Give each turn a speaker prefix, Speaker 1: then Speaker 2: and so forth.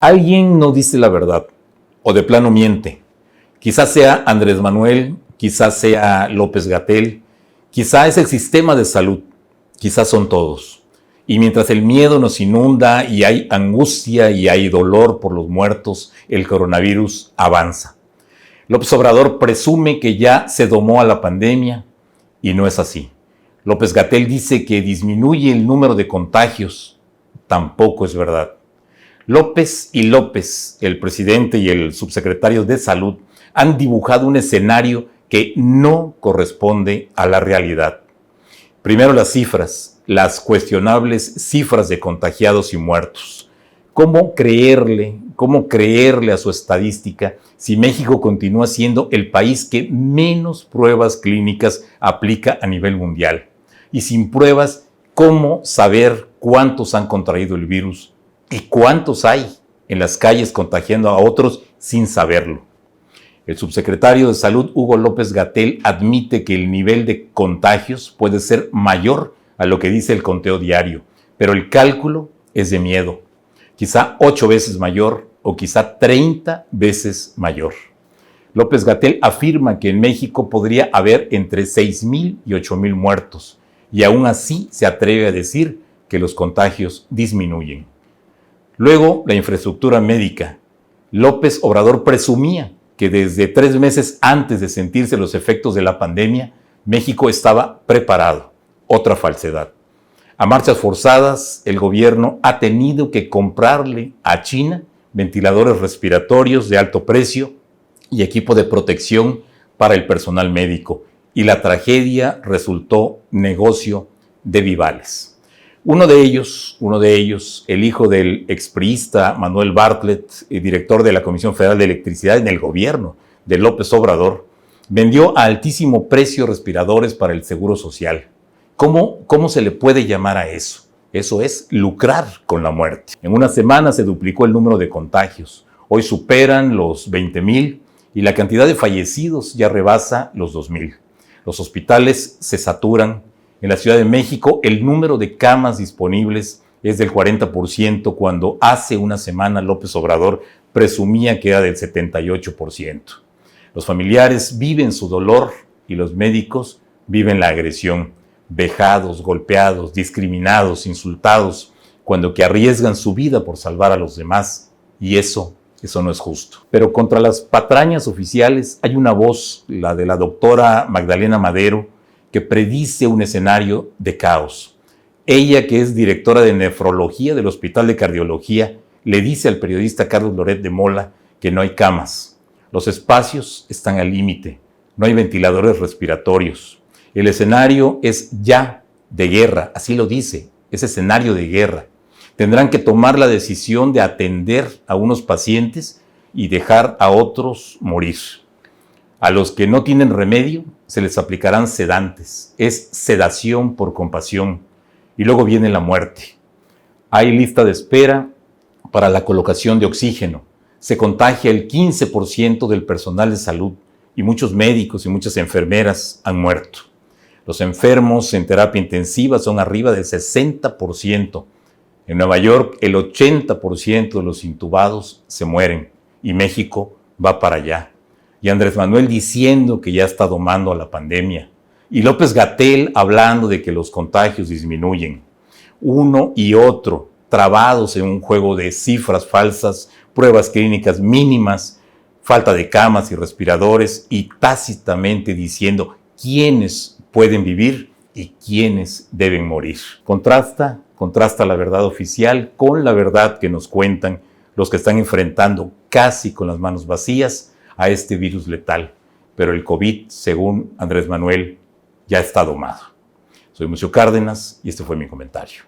Speaker 1: Alguien no dice la verdad o de plano miente. Quizás sea Andrés Manuel, quizás sea López-Gatell, quizás es el sistema de salud, quizás son todos. Y mientras el miedo nos inunda y hay angustia y hay dolor por los muertos, el coronavirus avanza. López Obrador presume que ya se domó a la pandemia y no es así. López-Gatell dice que disminuye el número de contagios. Tampoco es verdad. López y López, el presidente y el subsecretario de Salud, han dibujado un escenario que no corresponde a la realidad. Primero las cifras, las cuestionables cifras de contagiados y muertos. ¿Cómo creerle a su estadística si México continúa siendo el país que menos pruebas clínicas aplica a nivel mundial? Y sin pruebas, ¿cómo saber cuántos han contraído el virus y cuántos hay en las calles contagiando a otros sin saberlo? El subsecretario de Salud, Hugo López-Gatell, admite que el nivel de contagios puede ser mayor a lo que dice el conteo diario, pero el cálculo es de miedo. Quizá 8 veces mayor o quizá 30 veces mayor. López-Gatell afirma que en México podría haber entre 6,000 y 8,000 muertos, y aún así se atreve a decir que los contagios disminuyen. Luego, la infraestructura médica. López Obrador presumía que desde 3 meses antes de sentirse los efectos de la pandemia, México estaba preparado. Otra falsedad. A marchas forzadas, el gobierno ha tenido que comprarle a China ventiladores respiratorios de alto precio y equipo de protección para el personal médico. Y la tragedia resultó negocio de vivales. Uno de ellos, el hijo del expriista Manuel Bartlett, director de la Comisión Federal de Electricidad en el gobierno de López Obrador, vendió a altísimo precio respiradores para el Seguro Social. ¿Cómo se le puede llamar a eso? Eso es lucrar con la muerte. En una semana se duplicó el número de contagios. Hoy superan los 20,000 y la cantidad de fallecidos ya rebasa los 2,000. Los hospitales se saturan. En la Ciudad de México, el número de camas disponibles es del 40%, cuando hace una semana López Obrador presumía que era del 78%. Los familiares viven su dolor y los médicos viven la agresión, vejados, golpeados, discriminados, insultados, cuando que arriesgan su vida por salvar a los demás, y eso no es justo. Pero contra las patrañas oficiales hay una voz, la de la doctora Magdalena Madero, que predice un escenario de caos. Ella, que es directora de nefrología del Hospital de Cardiología, le dice al periodista Carlos Loret de Mola que no hay camas. Los espacios están al límite. No hay ventiladores respiratorios. El escenario es ya de guerra, así lo dice, es escenario de guerra. Tendrán que tomar la decisión de atender a unos pacientes y dejar a otros morir. A los que no tienen remedio se les aplicarán sedantes. Es sedación por compasión. Y luego viene la muerte. Hay lista de espera para la colocación de oxígeno. Se contagia el 15% del personal de salud y muchos médicos y muchas enfermeras han muerto. Los enfermos en terapia intensiva son arriba del 60%. En Nueva York, el 80% de los intubados se mueren y México va para allá. Y Andrés Manuel diciendo que ya está domando a la pandemia. Y López-Gatell hablando de que los contagios disminuyen. Uno y otro trabados en un juego de cifras falsas, pruebas clínicas mínimas, falta de camas y respiradores, y tácitamente diciendo quiénes pueden vivir y quiénes deben morir. Contrasta la verdad oficial con la verdad que nos cuentan los que están enfrentando casi con las manos vacías a este virus letal. Pero el COVID, según Andrés Manuel, ya está domado. Soy Múcio Cárdenas y este fue mi comentario.